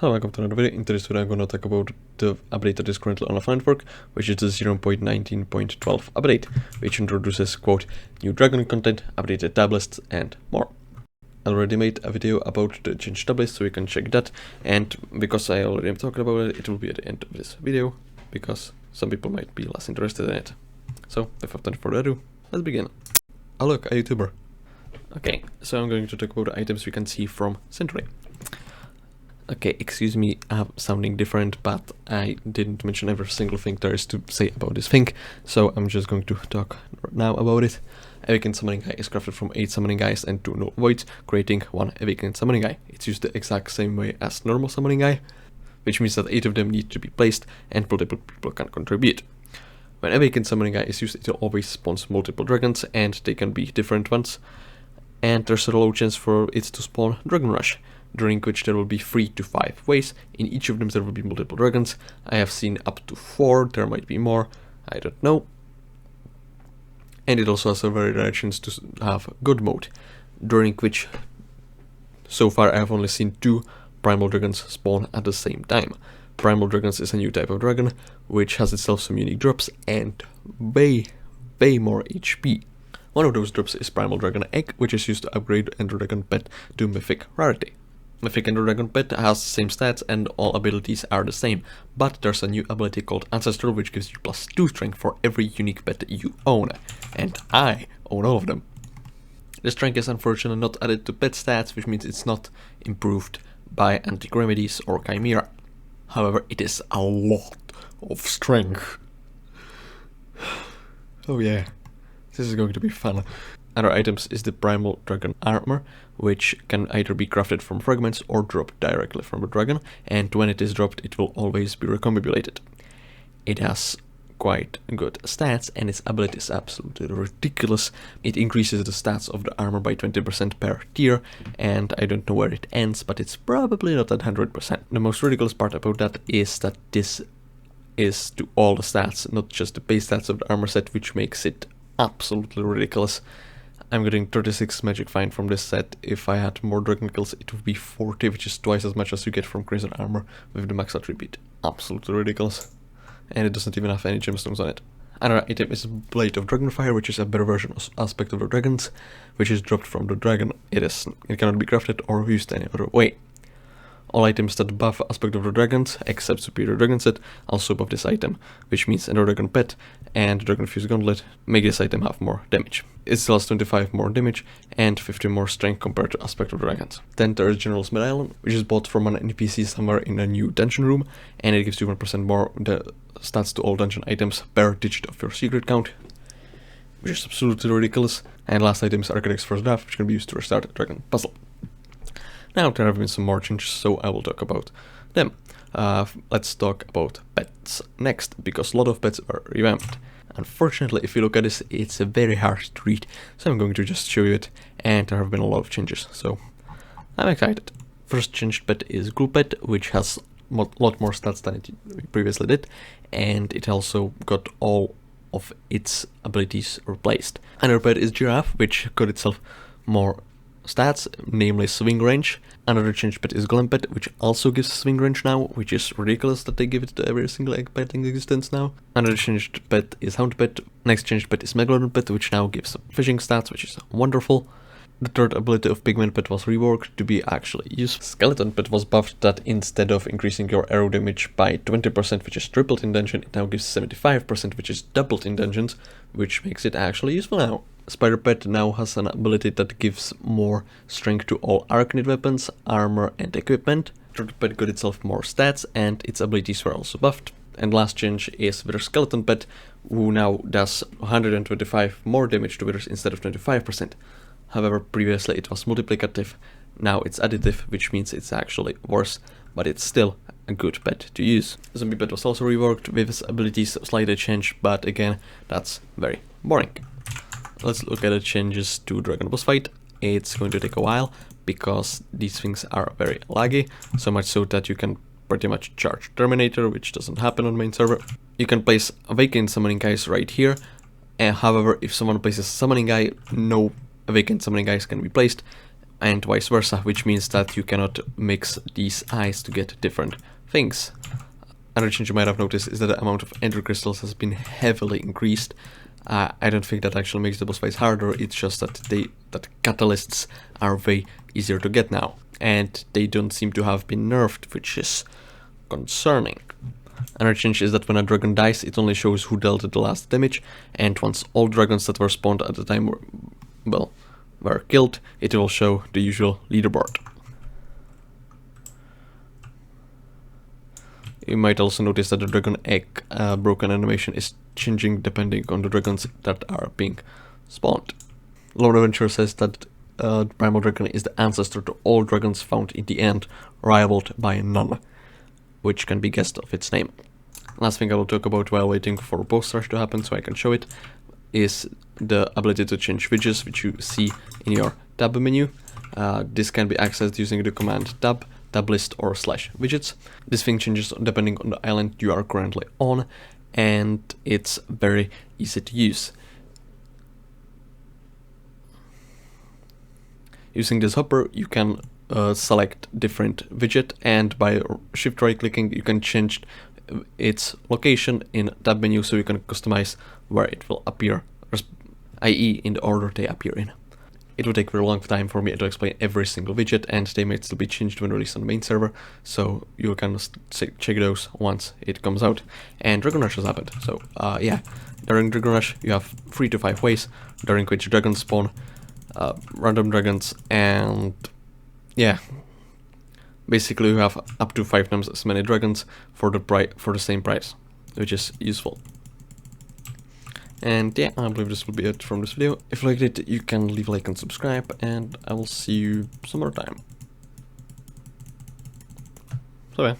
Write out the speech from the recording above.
Hello, welcome to another video. In today's video I'm going to talk about the update that is currently on Alpha Network, which is the 0.19.12 update, which introduces, quote, new dragon content, updated tablists, and more. I already made a video about the changed tablist, so you can check that, and because I already am talking about it, it will be at the end of this video, because some people might be less interested in it. So, without any further ado, let's begin. Oh look, a YouTuber. Okay, so I'm going to talk about the items we can see from Century. Okay, excuse me, I'm sounding different, but I didn't mention every single thing there is to say about this thing, so I'm just going to talk now about it. Awakened Summoning Eye is crafted from 8 Summoning Eyes and 2 Null Voids, creating 1 Awakened Summoning Eye. It's used the exact same way as normal Summoning Eye, which means that 8 of them need to be placed and multiple people can contribute. When Awakened Summoning Eye is used, it always spawns multiple dragons, and they can be different ones. And there's a low chance for it to spawn Dragon Rush, during which there will be 3 to 5 waves. In each of them there will be multiple dragons. I have seen up to 4, there might be more, I don't know. And it also has a very rare chance to have God mode, during which so far I have only seen 2 Primal Dragons spawn at the same time. Primal Dragons is a new type of dragon, which has itself some unique drops and way more HP. One of those drops is Primal Dragon Egg, which is used to upgrade Ender Dragon Pet to Mythic rarity. Mythic Ender Dragon Pet has the same stats and all abilities are the same, but there's a new ability called Ancestral, which gives you +2 strength for every unique pet you own, and I own all of them. The strength is unfortunately not added to pet stats, which means it's not improved by Antique Remedies or Chimera. However, it is a lot of strength. Oh yeah. This is going to be fun. Other items is the Primal Dragon Armor, which can either be crafted from fragments or dropped directly from the dragon, and when it is dropped it will always be recombobulated. It has quite good stats and its ability is absolutely ridiculous. It increases the stats of the armor by 20% per tier, and I don't know where it ends, but it's probably not at 100%. The most ridiculous part about that is that this is to all the stats, not just the base stats of the armor set, which makes it absolutely ridiculous. I'm getting 36 magic fine from this set. If I had more dragon kills it would be 40, which is twice as much as you get from Crimson Armor with the max attribute. Absolutely ridiculous. And it doesn't even have any gemstones on it. Another item is Blade of Dragonfire, which is a better version of Aspect of the Dragons, which is dropped from the dragon. It cannot be crafted or used any other way. All items that buff Aspect of the Dragons, except Superior Dragon Set, also buff this item, which means Ender Dragon Pet and Dragon Fuse Gauntlet make this item have more damage. It still has 25 more damage and 50 more strength compared to Aspect of the Dragons. Then there is General's Medallion, which is bought from an NPC somewhere in a new dungeon room, and it gives you 1% more the stats to all dungeon items per digit of your secret count, which is absolutely ridiculous. And last item is Architect's First Draft, which can be used to restart the Dragon Puzzle. Now there have been some more changes, so I will talk about them. Let's talk about pets next, because a lot of pets are revamped. Unfortunately, if you look at this, it's very hard to read, so I'm going to just show you it, and there have been a lot of changes, so I'm excited. First changed pet is Glue Pet, which has a lot more stats than it previously did, and it also got all of its abilities replaced. Another pet is Giraffe, which got itself more stats, namely swing range. Another changed pet is Golem Pet, which also gives swing range now, which is ridiculous that they give it to every single egg pet in existence now. Another changed pet is Hound Pet. Next changed pet is Megalodon Pet, which now gives fishing stats, which is wonderful. The third ability of Pigman Pet was reworked to be actually useful. Skeleton Pet was buffed that instead of increasing your arrow damage by 20%, which is tripled in dungeon, it now gives 75%, which is doubled in dungeons, which makes it actually useful now. Spider Pet now has an ability that gives more strength to all Arachnid weapons, armor and equipment. Turtle Pet got itself more stats and its abilities were also buffed. And last change is Wither Skeleton Pet, who now does 125 more damage to withers instead of 25%. However, previously it was multiplicative, now it's additive, which means it's actually worse, but it's still a good pet to use. Zombie Pet was also reworked with its abilities slightly changed, but again, that's very boring. Let's look at the changes to Dragon Boss Fight. It's going to take a while, because these things are very laggy, so much so that you can pretty much charge Terminator, which doesn't happen on main server. You can place Awakened Summoning Eyes right here, and however, if someone places a Summoning Eye, no Awakened Summoning Eyes can be placed, and vice versa, which means that you cannot mix these eyes to get different things. Another change you might have noticed is that the amount of ender crystals has been heavily increased. I don't think that actually makes the boss fights harder, it's just that catalysts are way easier to get now, and they don't seem to have been nerfed, which is concerning. Another change is that when a dragon dies, it only shows who dealt the last damage, and once all dragons that were spawned at the time were killed, it will show the usual leaderboard. You might also notice that the dragon egg broken animation is changing depending on the dragons that are being spawned. Lord Adventure says that Primal Dragon is the ancestor to all dragons found in the end, rivaled by none, which can be guessed of its name. Last thing I will talk about while waiting for boss rush to happen so I can show it is the ability to change widgets, which you see in your tab menu. This can be accessed using the command tab, tablist or /widgets. This thing changes depending on the island you are currently on, and it's very easy to use. Using this hopper, you can select different widget, and by shift right clicking you can change its location in tab menu so you can customize where it will appear, i.e. in the order they appear in. It will take a very long time for me to explain every single widget, and they might still be changed when released on the main server, so you can check those once it comes out. And Dragon Rush has happened, so yeah, during Dragon Rush you have 3 to 5 ways during which dragons spawn, random dragons, and yeah, basically you have up to 5 times as many dragons for the same price, which is useful. And yeah, I believe this will be it from this video. If you liked it, you can leave a like and subscribe, and I will see you some more time. So yeah.